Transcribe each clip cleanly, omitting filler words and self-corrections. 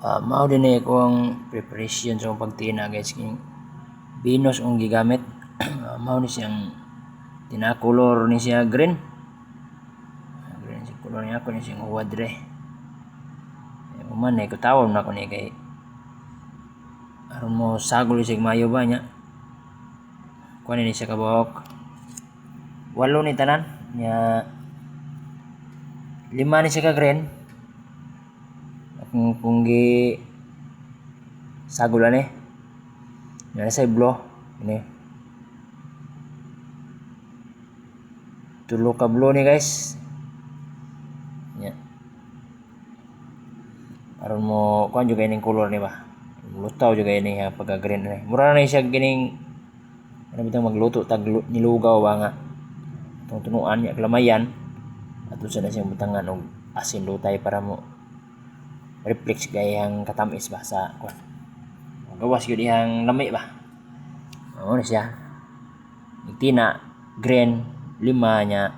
Mao din kung preparation sa pagtina guys, king binos ang gigamit. Mao ni siyang tinakolor ni siya green. Green si color niya, ako ni siyang uwad re. Uman ko tawon na ko ni kay aron mo sagol siya mayo ba niya. Kuha ni siya kabawok. 8 ni tanan nya 5 ni siya ka green. Kung gi sagulan yan sa iblo ini 3 ka blo ni guys ya aron mo kuan juga ining color ni ba lutaw juga ini pagka green ni mura na siya gining ano bitang magluto tag nilugaw ba nga tunuan niya kalamayan ato sa na siyang butangan og asin lutay para mo reflex gayang katamis ba sa kuan gawas gyud iyang lami ba mao ni siya itina green 5 nya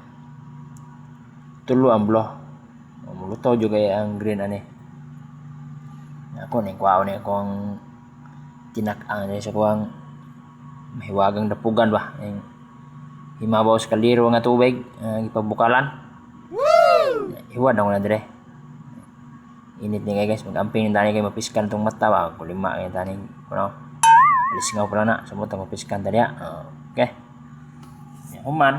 3 ang blo muluto jud gay ang green ani ako ning kuaw ni akong tinak-ang ni sa kuang mahiwagang dapugan ba yung himabaw sa kaliro nga tubig ipabukalan iwad ako na dire init ni guys mag-amping tani kay mapiskan tong mata ba ko 5 kay tani kuno lisngaw pala na sumot ang mapiskan tadi okay human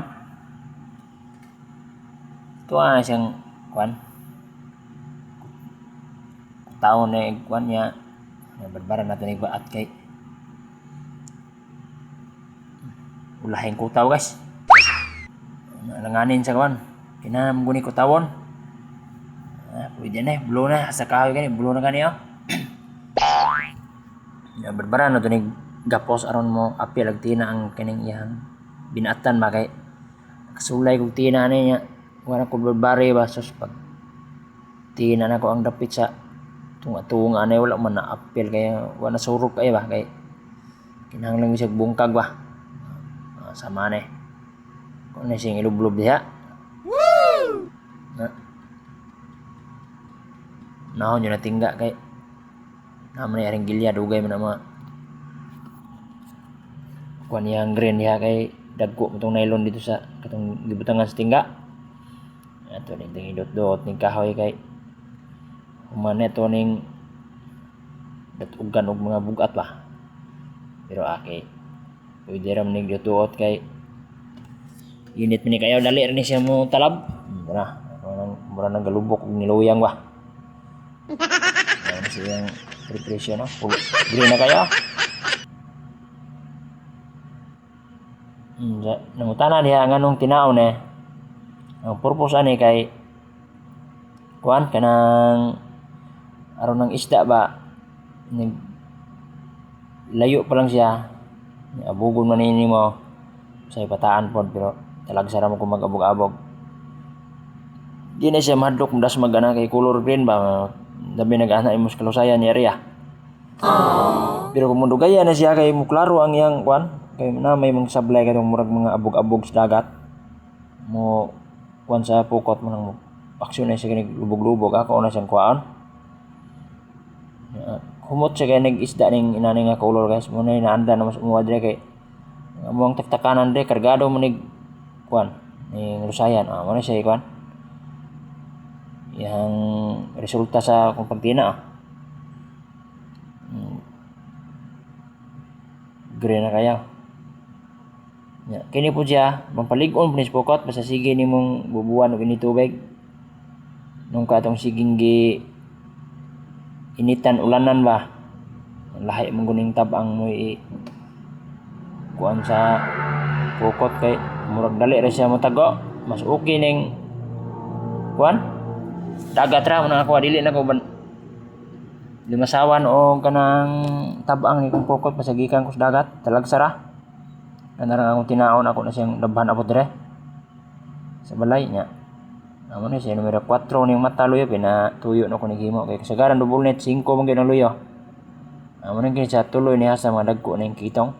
tuwa na siyang kuan taon na kuan niya barbaran natin ni baat kay ulahin ko taw guys langanin sa kuan kinahanglan guni ko tawon pwede na blow na sa kahoy gani blow na gani barbaran na to ni gapos aron mo apil ag tina ang kining iyang binatan ba kay kasulay kog tina niya wala ko barbari ba sus pag tina na ko ang dapit sa tunga-tunga na wala man na apil kaya wala surok kay ba kay kinahanglan bisag bungkag ba sama na kung na siyang ilublob diha nahon yun natingga kay naman na yaring gilya dugay man mga kuan yang green niya kay dagko mo tong nylon dito sa katong gibutangan sa tingga ato ning idot-dot ning kahoy kay human ito ning datugan og mga bugat ba pero okay pwede ram ning dot kay init man ni kayo dali rin siya mo talab mura nang galubok og niluyang ba yan siyang preparation green na kayo nangutana niya nganong tinaon ang purpose ani kay kuan kanang aron ng isda ba layo pa lang siya abugon man ini mo sa ipataan pod pero talagsa ra mo kung mag-abog-abog di na siya madlok das magana kay color green ba dabi nag-ana imos kalusayan ni area pero kung mundugaya na siya kay muklaro ang iyang kuan kay na may mga sablay katong murag mga abog-abog sa dagat mo kuan sa pukot mo nang aksyon na siya kay lubog-lubog ako na siyang kuan humot siya kay nag-isda ning inani nga color guys mo na inaanda na mas umuwa dire kay among taktakanan dire kargado mo nig kuan ning lusayan mo na siya kuan yang resulta sa kung pagtina green na kaya kini po siya mampalig-on po ni pukot basta sige nimong bubuan og ini tubig nung katong siging gi initan ulanan ba lahi mong guning tabang mo kuan sa pukot kay murag dali ra siya motago mas okay ning kuan dagat ra mo na ako dili na ko limasawan o kanang tabang ni kung pukot pasagikan ko sa dagat talagsa ra kanara akong tinaon ako na siyang dabhan abot dire sa balay niya amo ni siya numero 4 ning mata luyo pinatuyo na ko ni himo kay kasagaran double net 5 man gyud ang luyo amo ni kini sa tuloy niya sa mga dagko ning kitong